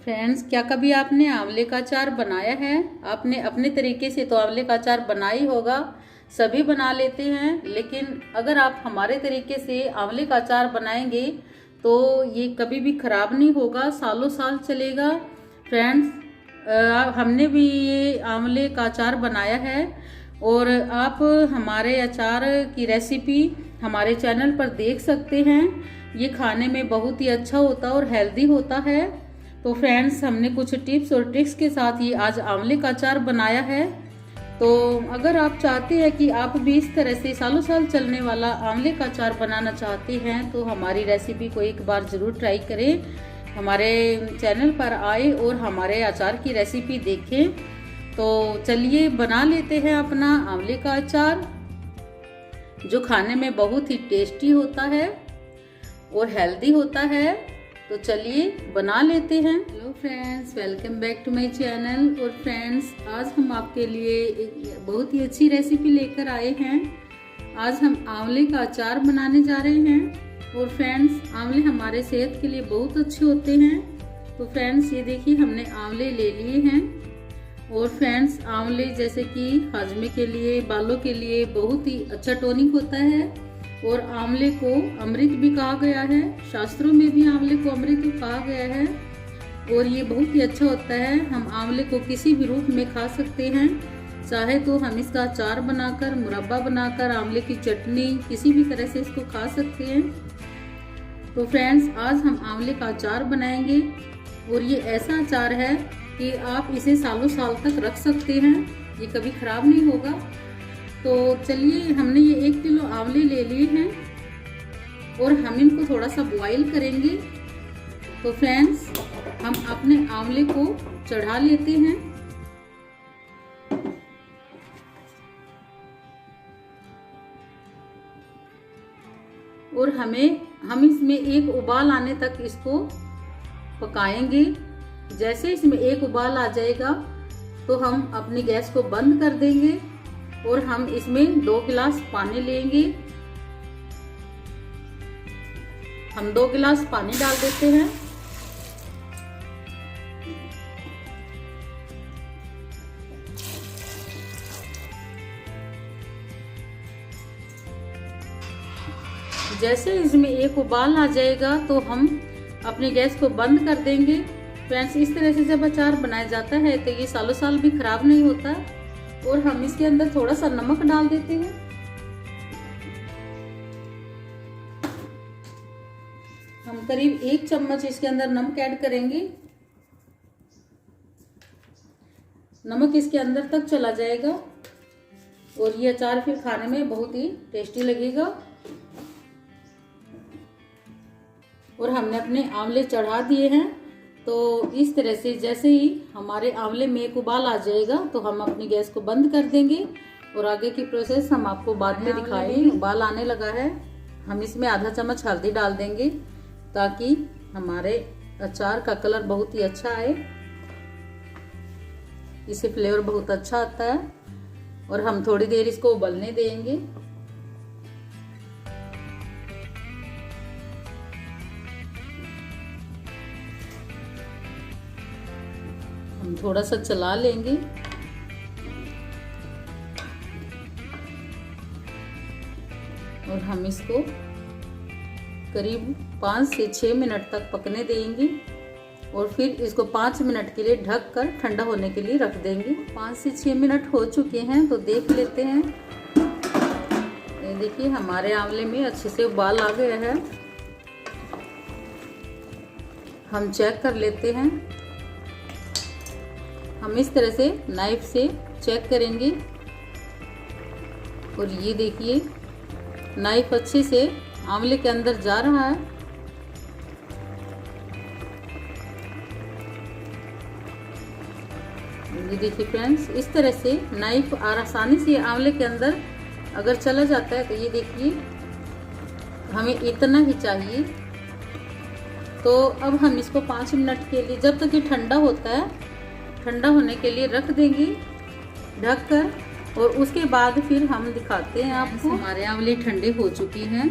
Friends, क्या कभी आपने आंवले का अचार बनाया है? आपने अपने तरीके से तो आंवले का अचार बना ही होगा, सभी बना लेते हैं। लेकिन अगर आप हमारे तरीके से आंवले का अचार बनाएंगे तो ये कभी भी खराब नहीं होगा, सालों साल चलेगा। फ्रेंड्स, हमने भी ये आंवले का अचार बनाया है और आप हमारे अचार की रेसिपी हमारे चैनल पर देख सकते हैं। ये खाने में बहुत ही अच्छा होता है और हेल्दी होता है। तो फ्रेंड्स, हमने कुछ टिप्स और ट्रिक्स के साथ ये आज आंवले का अचार बनाया है। तो अगर आप चाहते हैं कि आप भी इस तरह से सालों साल चलने वाला आंवले का अचार बनाना चाहते हैं तो हमारी रेसिपी को एक बार ज़रूर ट्राई करें, हमारे चैनल पर आए और हमारे अचार की रेसिपी देखें। तो चलिए बना लेते हैं अपना आंवले का अचार, जो खाने में बहुत ही टेस्टी होता है और हेल्दी होता है। तो चलिए बना लेते हैं। Hello friends, welcome back to my channel. और फ्रेंड्स, आज हम आपके लिए एक बहुत ही अच्छी रेसिपी लेकर आए हैं। आज हम आंवले का अचार बनाने जा रहे हैं। और फ्रेंड्स, आंवले हमारे सेहत के लिए बहुत अच्छे होते हैं। तो फ्रेंड्स, ये देखिए हमने आंवले ले लिए हैं। और फ्रेंड्स, आंवले जैसे कि हाजमे के लिए, बालों के लिए बहुत ही अच्छा टॉनिक होता है। और आंवले को अमृत भी कहा गया है, शास्त्रों में भी आंवले को अमृत कहा गया है। और ये बहुत ही अच्छा होता है। हम आंवले को किसी भी रूप में खा सकते हैं, चाहे तो हम इसका अचार बनाकर, मुरब्बा बनाकर, आंवले की चटनी, किसी भी तरह से इसको खा सकते हैं। तो फ्रेंड्स, आज हम आंवले का अचार बनाएंगे और ये ऐसा अचार है कि आप इसे सालों साल तक रख सकते हैं, ये कभी खराब नहीं होगा। तो चलिए, हमने ये 1 किलो आंवले ले लिए हैं और हम इनको थोड़ा सा बॉईल करेंगे। तो फ्रेंड्स, हम अपने आंवले को चढ़ा लेते हैं। और हम इसमें एक उबाल आने तक इसको पकाएंगे। जैसे इसमें एक उबाल आ जाएगा तो हम अपनी गैस को बंद कर देंगे और हम इसमें 2 गिलास पानी लेंगे। हम 2 गिलास पानी डाल देते हैं। जैसे इसमें एक उबाल आ जाएगा तो हम अपनी गैस को बंद कर देंगे। फ्रेंड्स, इस तरह से जब अचार बनाया जाता है तो ये सालों साल भी खराब नहीं होता। और हम इसके अंदर थोड़ा सा नमक डाल देते हैं। हम करीब 1 चम्मच इसके अंदर नमक ऐड करेंगे। नमक इसके अंदर तक चला जाएगा और ये अचार फिर खाने में बहुत ही टेस्टी लगेगा। और हमने अपने आंवले चढ़ा दिए हैं। तो इस तरह से जैसे ही हमारे आंवले में एक उबाल आ जाएगा तो हम अपनी गैस को बंद कर देंगे और आगे की प्रोसेस हम आपको बाद में दिखाएंगे। उबाल आने लगा है, हम इसमें आधा चम्मच हल्दी डाल देंगे ताकि हमारे अचार का कलर बहुत ही अच्छा आए, इससे फ्लेवर बहुत अच्छा आता है। और हम थोड़ी देर इसको उबलने देंगे। हम थोड़ा सा चला लेंगे और हम इसको करीब 5 से 6 मिनट तक पकने देंगे। और फिर इसको 5 मिनट के लिए ढक कर ठंडा होने के लिए रख देंगे। 5 से 6 मिनट हो चुके हैं, तो देख लेते हैं। ये देखिए हमारे आंवले में अच्छे से उबाल आ गया है। हम चेक कर लेते हैं। हम इस तरह से नाइफ से चेक करेंगे और ये देखिए नाइफ अच्छे से आंवले के अंदर जा रहा है। ये देखिए फ्रेंड्स, इस तरह से नाइफ आसानी से आंवले के अंदर अगर चला जाता है तो ये देखिए हमें इतना ही चाहिए। तो अब हम इसको 5 मिनट के लिए, जब तक ये ठंडा होता है, ठंडा होने के लिए रख देंगे ढक कर। और उसके बाद फिर हम दिखाते हैं आपको। हमारे आंवले ठंडे हो चुके हैं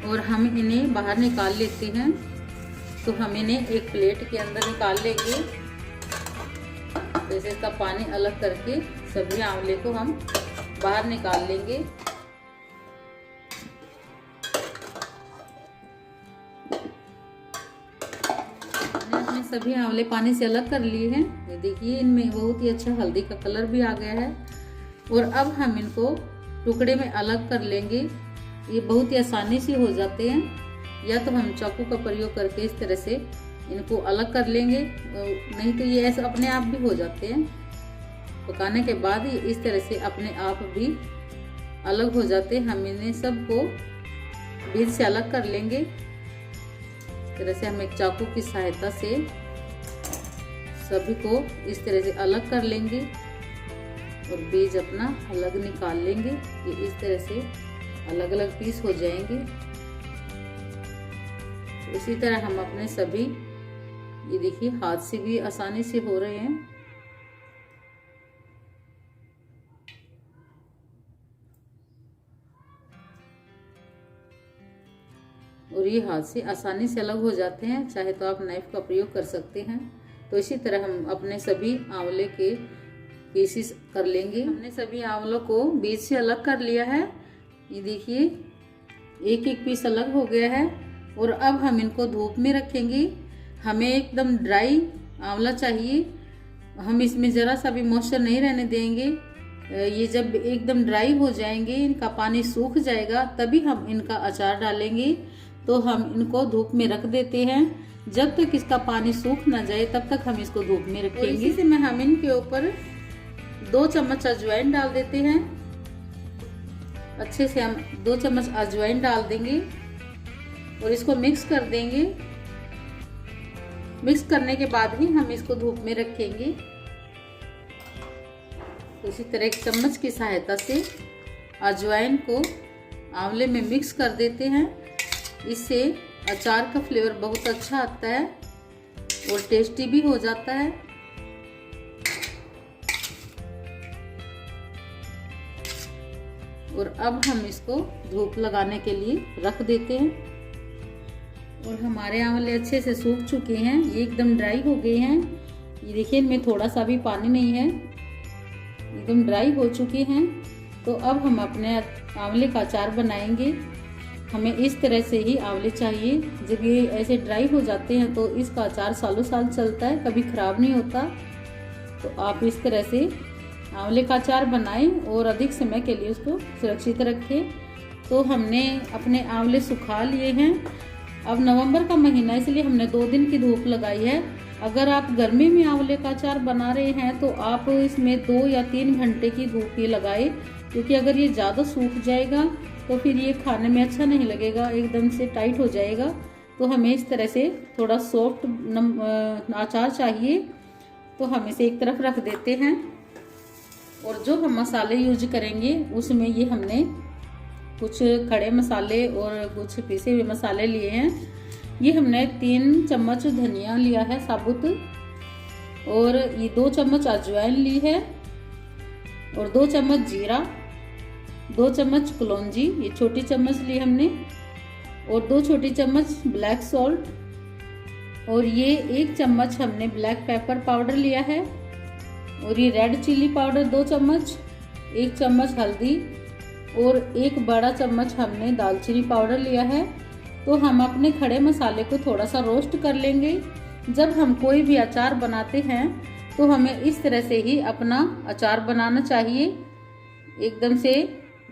और हम इन्हें बाहर निकाल लेते हैं। तो हम इन्हें एक प्लेट के अंदर निकाल लेंगे। जैसे इसका पानी अलग करके सभी आंवले को हम बाहर निकाल लेंगे। मैंने अपने सभी आंवले पानी से अलग कर लिए हैं। ये देखिए इनमें बहुत ही अच्छा हल्दी का कलर भी आ गया है। और अब हम इनको टुकड़े में अलग कर लेंगे। ये बहुत ही आसानी से हो जाते हैं, या तो हम चाकू का प्रयोग करके इस तरह से इनको अलग कर लेंगे, नहीं तो ये ऐसे अपने आप भी हो जाते हैं। पकाने के बाद ही इस तरह से अपने आप भी अलग हो जाते हैं। हम इन्हें सबको बीज से अलग कर लेंगे। इस तरह से हम एक चाकू की सहायता से सभी को इस तरह से अलग कर लेंगे और बीज अपना अलग निकाल लेंगे। ये इस तरह से अलग अलग पीस हो जाएंगे। इसी तरह हम अपने सभी, ये देखिए हाथ से भी आसानी से हो रहे हैं। और ये हाथ से आसानी से अलग हो जाते हैं, चाहे तो आप नाइफ का प्रयोग कर सकते हैं। तो इसी तरह हम अपने सभी आंवले के पीसेस कर लेंगे। हमने सभी आंवलों को बीज से अलग कर लिया है। ये देखिए एक एक पीस अलग हो गया है। और अब हम इनको धूप में रखेंगे। हमें एकदम ड्राई आंवला चाहिए, हम इसमें ज़रा सा भी मॉइस्चर नहीं रहने देंगे। ये जब एकदम ड्राई हो जाएंगे, इनका पानी सूख जाएगा, तभी हम इनका अचार डालेंगे। तो हम इनको धूप में रख देते हैं। जब तक इसका पानी सूख ना जाए तब तक हम इसको धूप में रखेंगे। इसी से मैं हम इनके ऊपर 2 चम्मच अजवाइन डाल देते हैं। अच्छे से हम 2 चम्मच अजवाइन डाल देंगे और इसको मिक्स कर देंगे। मिक्स करने के बाद ही हम इसको धूप में रखेंगे। इसी तरह एक चम्मच की सहायता से अजवाइन को आंवले में मिक्स कर देते हैं। इससे अचार का फ्लेवर बहुत अच्छा आता है और टेस्टी भी हो जाता है। और अब हम इसको धूप लगाने के लिए रख देते हैं। और हमारे आंवले अच्छे से सूख चुके हैं, ये एकदम ड्राई हो गए हैं। ये देखिए इनमें थोड़ा सा भी पानी नहीं है, एकदम ड्राई हो चुके हैं। तो अब हम अपने आंवले का अचार बनाएंगे। हमें इस तरह से ही आंवले चाहिए। जब ये ऐसे ड्राई हो जाते हैं तो इसका अचार सालों साल चलता है, कभी ख़राब नहीं होता। तो आप इस तरह से आंवले का अचार बनाएं और अधिक समय के लिए उसको सुरक्षित रखें। तो हमने अपने आंवले सुखा लिए हैं। अब नवंबर का महीना, इसलिए हमने 2 दिन की धूप लगाई है। अगर आप गर्मी में आंवले का अचार बना रहे हैं तो आप इसमें 2 या 3 घंटे की धूप ही लगाए, क्योंकि अगर ये ज़्यादा सूख जाएगा तो फिर ये खाने में अच्छा नहीं लगेगा, एकदम से टाइट हो जाएगा। तो हमें इस तरह से थोड़ा सॉफ्ट अचार चाहिए। तो हम इसे एक तरफ रख देते हैं। और जो हम मसाले यूज करेंगे उसमें ये हमने कुछ खड़े मसाले और कुछ पिसे हुए मसाले लिए हैं। ये हमने 3 चम्मच धनिया लिया है साबुत, और ये 2 चम्मच अजवाइन ली है, और 2 चम्मच जीरा, 2 चम्मच कलौंजी, ये छोटी चम्मच ली हमने, और 2 छोटी चम्मच ब्लैक सॉल्ट, और ये 1 चम्मच हमने ब्लैक पेपर पाउडर लिया है, और ये रेड चिल्ली पाउडर 2 चम्मच, 1 चम्मच हल्दी, और 1 बड़ा चम्मच हमने दालचीनी पाउडर लिया है। तो हम अपने खड़े मसाले को थोड़ा सा रोस्ट कर लेंगे। जब हम कोई भी अचार बनाते हैं तो हमें इस तरह से ही अपना अचार बनाना चाहिए। एकदम से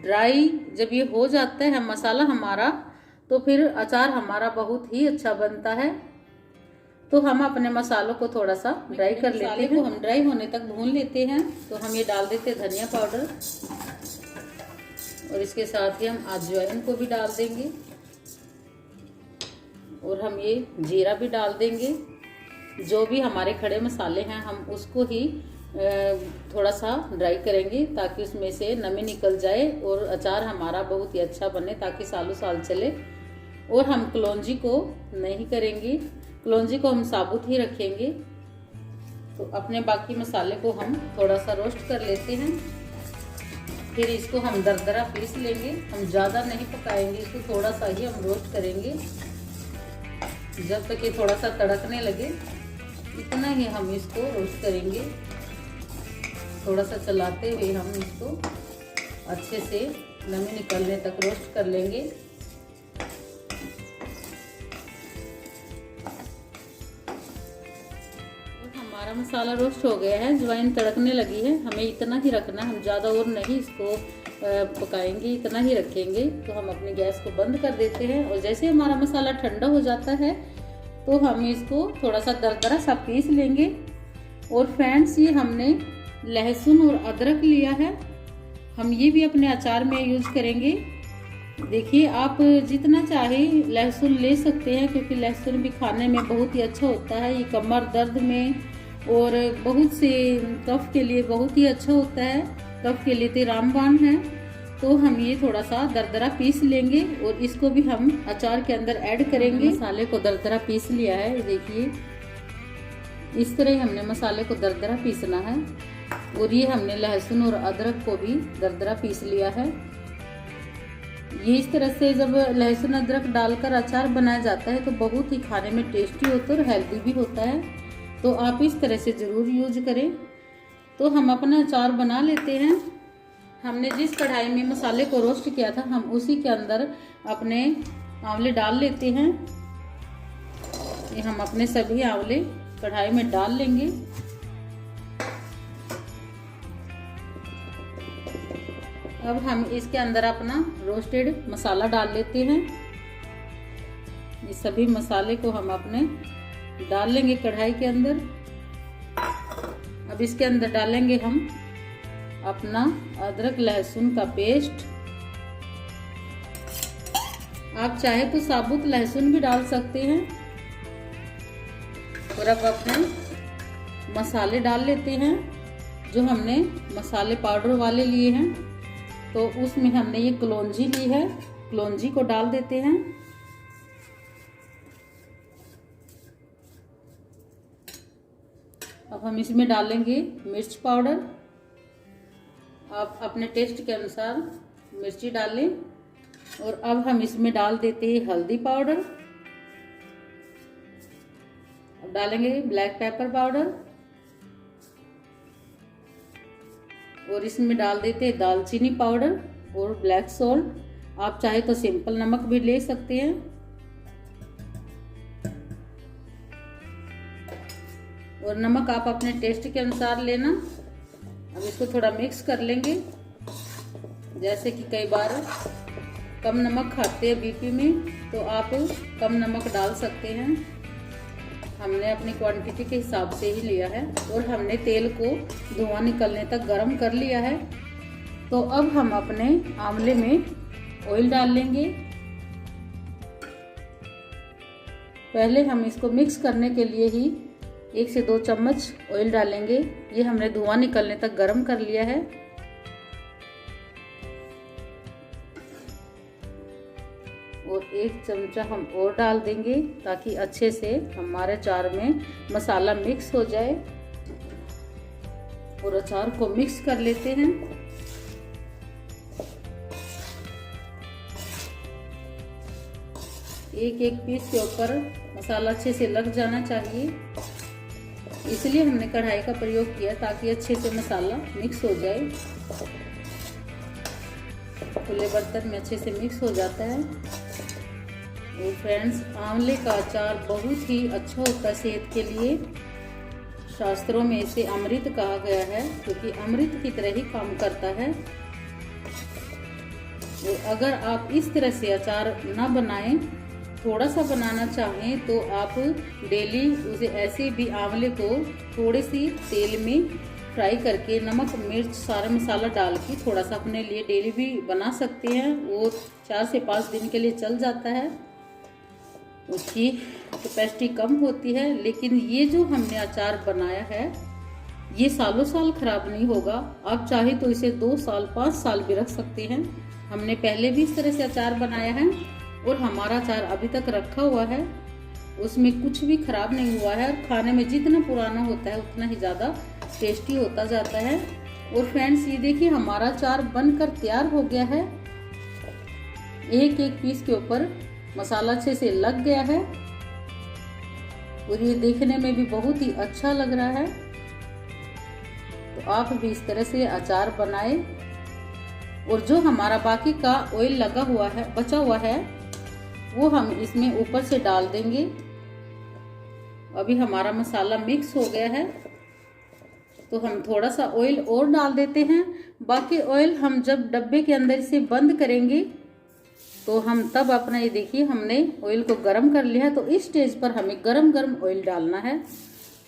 ड्राई जब ये हो जाता है मसाला हमारा, तो फिर अचार हमारा बहुत ही अच्छा बनता है। तो हम अपने मसालों को थोड़ा सा ड्राई कर लेते हैं। को हम ड्राई होने तक भून लेते हैं। तो हम ये डाल देते हैं धनिया पाउडर, और इसके साथ ही हम अजवाइन को भी डाल देंगे, और हम ये जीरा भी डाल देंगे। जो भी हमारे खड़े मसाले हैं हम उसको ही थोड़ा सा ड्राई करेंगे ताकि उसमें से नमी निकल जाए और अचार हमारा बहुत ही अच्छा बने, ताकि सालों साल चले। और हम कलौंजी को नहीं करेंगे, कलौंजी को हम साबुत ही रखेंगे। तो अपने बाकी मसाले को हम थोड़ा सा रोस्ट कर लेते हैं। फिर इसको हम दरदरा पीस लेंगे। हम ज़्यादा नहीं पकाएंगे इसको, थोड़ा सा ही हम रोस्ट करेंगे जब तक ये थोड़ा सा तड़कने लगे, इतना ही हम इसको रोस्ट करेंगे। थोड़ा सा चलाते हुए हम इसको अच्छे से नमी निकलने तक रोस्ट कर लेंगे। हमारा मसाला रोस्ट हो गया है, अजवाइन तड़कने लगी है। हमें इतना ही रखना, हम ज़्यादा और नहीं इसको पकाएंगे, इतना ही रखेंगे। तो हम अपनी गैस को बंद कर देते हैं और जैसे हमारा मसाला ठंडा हो जाता है तो हम इसको थोड़ा सा दरदरा सा पीस लेंगे। और फ्रेंड्स, ये हमने लहसुन और अदरक लिया है, हम ये भी अपने अचार में यूज करेंगे। देखिए, आप जितना चाहे लहसुन ले सकते हैं, क्योंकि लहसुन भी खाने में बहुत ही अच्छा होता है। ये कमर दर्द में और बहुत से कफ के लिए बहुत ही अच्छा होता है, कफ के लिए तो रामबाण है। तो हम ये थोड़ा सा दरदरा पीस लेंगे और इसको भी हम अचार के अंदर ऐड करेंगे। मसाले को दरदरा पीस लिया है, देखिए इस तरह हमने मसाले को दरदरा पीसना है। और ये हमने लहसुन और अदरक को भी दरदरा पीस लिया है। ये इस तरह से जब लहसुन अदरक डालकर अचार बनाया जाता है तो बहुत ही खाने में टेस्टी होता है और हेल्दी भी होता है। तो आप इस तरह से ज़रूर यूज करें। तो हम अपना अचार बना लेते हैं। हमने जिस कढ़ाई में मसाले को रोस्ट किया था, हम उसी के अंदर अपने आंवले डाल लेते हैं। ये हम अपने सभी आंवले कढ़ाई में डाल लेंगे। अब हम इसके अंदर अपना रोस्टेड मसाला डाल लेते हैं। ये सभी मसाले को हम अपने डाल लेंगे कढ़ाई के अंदर। अब इसके अंदर डालेंगे हम अपना अदरक लहसुन का पेस्ट। आप चाहे तो साबुत लहसुन भी डाल सकते हैं। और अब अपने मसाले डाल लेते हैं जो हमने मसाले पाउडर वाले लिए हैं। तो उसमें हमने ये कलौंजी ली है, कलौंजी को डाल देते हैं। अब हम इसमें डालेंगे मिर्च पाउडर। आप अपने टेस्ट के अनुसार मिर्ची डालें। और अब हम इसमें डाल देते हैं हल्दी पाउडर। अब डालेंगे ब्लैक पेपर पाउडर। और इसमें डाल देते हैं दालचीनी पाउडर और ब्लैक सॉल्ट। आप चाहे तो सिंपल नमक भी ले सकते हैं। और नमक आप अपने टेस्ट के अनुसार लेना। अब इसको थोड़ा मिक्स कर लेंगे। जैसे कि कई बार कम नमक खाते हैं बीपी में, तो आप कम नमक डाल सकते हैं। हमने अपनी क्वांटिटी के हिसाब से ही लिया है। और हमने तेल को धुआं निकलने तक गर्म कर लिया है। तो अब हम अपने आंवले में ऑयल डाल लेंगे। पहले हम इसको मिक्स करने के लिए ही 1 से 2 चम्मच ऑयल डालेंगे। ये हमने धुआं निकलने तक गर्म कर लिया है। और 1 चमचा हम और डाल देंगे ताकि अच्छे से हमारे अचार में मसाला मिक्स हो जाए। और अचार को मिक्स कर लेते हैं। एक पीस के ऊपर मसाला अच्छे से लग जाना चाहिए, इसलिए हमने कढ़ाई का प्रयोग किया ताकि अच्छे से मसाला मिक्स हो जाए। खुले बर्तन में अच्छे से मिक्स हो जाता है। और फ्रेंड्स, आंवले का अचार बहुत ही अच्छा होता है सेहत के लिए। शास्त्रों में इसे अमृत कहा गया है, क्योंकि अमृत की तरह ही काम करता है। और अगर आप इस तरह से अचार ना बनाएं, थोड़ा सा बनाना चाहें, तो आप डेली उसे ऐसे भी आंवले को थोड़े सी तेल में फ्राई करके नमक मिर्च सारा मसाला डाल के थोड़ा सा अपने लिए डेली भी बना सकते हैं। वो 4 से 5 दिन के लिए चल जाता है। उसकी कैपेसिटी कम होती है, लेकिन ये जो हमने अचार बनाया है ये सालों साल खराब नहीं होगा। आप चाहे तो इसे 2 साल 5 साल भी रख सकते हैं। हमने पहले भी इस तरह से अचार बनाया है और हमारा अचार अभी तक रखा हुआ है, उसमें कुछ भी खराब नहीं हुआ है। और खाने में जितना पुराना होता है उतना ही ज़्यादा टेस्टी होता जाता है। और फ्रेंड्स ये देखिए हमारा अचार बनकर तैयार हो गया है। एक एक पीस के ऊपर मसाला अच्छे से लग गया है और ये देखने में भी बहुत ही अच्छा लग रहा है। तो आप भी इस तरह से अचार बनाएं। और जो हमारा बाकी का ऑयल लगा हुआ है, बचा हुआ है, वो हम इसमें ऊपर से डाल देंगे। अभी हमारा मसाला मिक्स हो गया है तो हम थोड़ा सा ऑयल और डाल देते हैं। बाकी ऑयल हम जब डब्बे के अंदर से बंद करेंगे तो हम तब अपना, ये देखिए हमने ऑयल को गरम कर लिया है। तो इस स्टेज पर हमें गरम गरम ऑयल डालना है।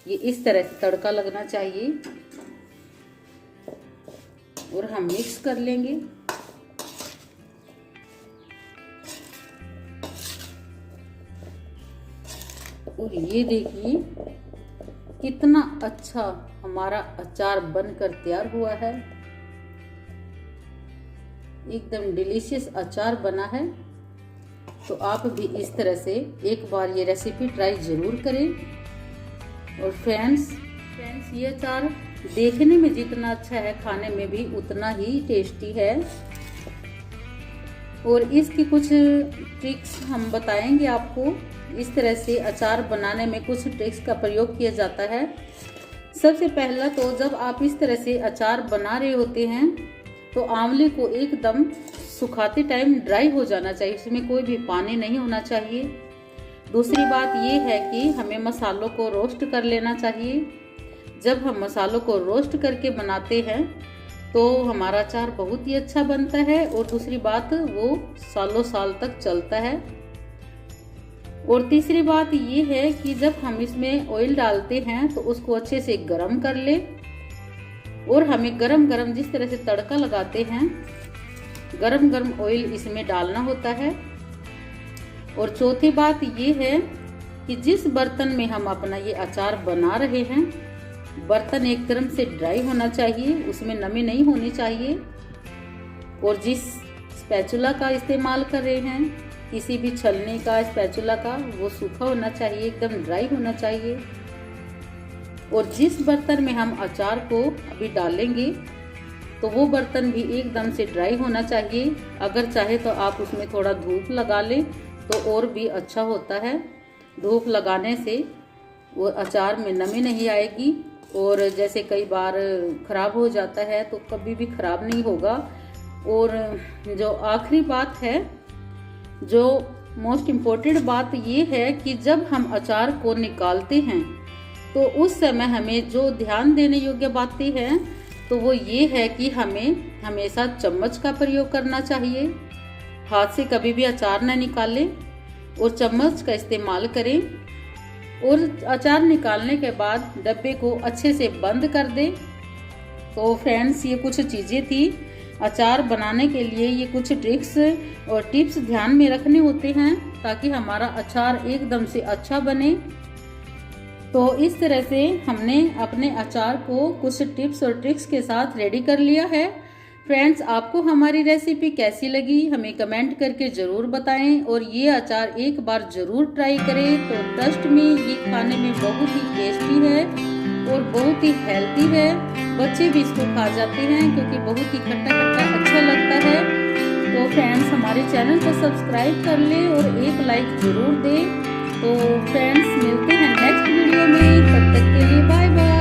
ये इस तरह से तड़का लगना चाहिए और हम मिक्स कर लेंगे। और ये देखिए कितना अच्छा हमारा अचार बनकर तैयार हुआ है। एकदम डिलीशियस अचार बना है। तो आप भी इस तरह से एक बार ये रेसिपी ट्राई जरूर करें। और फ्रेंड्स ये अचार देखने में जितना अच्छा है, खाने में भी उतना ही टेस्टी है। और इसकी कुछ ट्रिक्स हम बताएंगे आपको। इस तरह से अचार बनाने में कुछ ट्रिक्स का प्रयोग किया जाता है। सबसे पहला तो जब आप इस तरह से अचार बना रहे होते हैं तो आंवले को एकदम सुखाते टाइम ड्राई हो जाना चाहिए, उसमें कोई भी पानी नहीं होना चाहिए। दूसरी बात ये है कि हमें मसालों को रोस्ट कर लेना चाहिए। जब हम मसालों को रोस्ट करके बनाते हैं तो हमारा अचार बहुत ही अच्छा बनता है। और दूसरी बात, वो सालों साल तक चलता है। और तीसरी बात ये है कि जब हम इसमें ऑयल डालते हैं तो उसको अच्छे से गरम कर ले। और हमें गरम गरम जिस तरह से तड़का लगाते हैं, गरम गरम ऑयल इसमें डालना होता है। और चौथी बात ये है कि जिस बर्तन में हम अपना ये अचार बना रहे हैं, बर्तन एक तरफ से ड्राई होना चाहिए, उसमें नमी नहीं होनी चाहिए। और जिस स्पैचुला का इस्तेमाल कर रहे हैं, किसी भी छलनी का, स्पैचुला का, वो सूखा होना चाहिए, एकदम ड्राई होना चाहिए। और जिस बर्तन में हम अचार को अभी डालेंगे तो वो बर्तन भी एकदम से ड्राई होना चाहिए। अगर चाहे तो आप उसमें थोड़ा धूप लगा लें तो और भी अच्छा होता है। धूप लगाने से वो अचार में नमी नहीं आएगी और जैसे कई बार खराब हो जाता है तो कभी भी खराब नहीं होगा। और जो आखिरी बात है, जो मोस्ट इम्पोर्टेंट बात ये है कि जब हम अचार को निकालते हैं तो उस समय हमें जो ध्यान देने योग्य बातें हैं तो वो ये है कि हमें हमेशा चम्मच का प्रयोग करना चाहिए। हाथ से कभी भी अचार न निकालें और चम्मच का इस्तेमाल करें। और अचार निकालने के बाद डब्बे को अच्छे से बंद कर दें। तो फ्रेंड्स ये कुछ चीज़ें थी अचार बनाने के लिए। ये कुछ ट्रिक्स और टिप्स ध्यान में रखने होते हैं ताकि हमारा अचार एकदम से अच्छा बने। तो इस तरह से हमने अपने अचार को कुछ टिप्स और ट्रिक्स के साथ रेडी कर लिया है। फ्रेंड्स आपको हमारी रेसिपी कैसी लगी हमें कमेंट करके ज़रूर बताएं। और ये अचार एक बार ज़रूर ट्राई करें। तो ट्रस्ट में ये खाने में बहुत ही टेस्टी है और बहुत ही हेल्दी है। बच्चे भी इसको खा जाते हैं क्योंकि बहुत ही खट्टा खट्टा अच्छा लगता है। तो फ्रेंड्स हमारे चैनल को सब्सक्राइब कर लें और एक लाइक ज़रूर दें। तो फ्रेंड्स मिलते हैं नेक्स्ट वीडियो में, तब तक के लिए बाय बाय।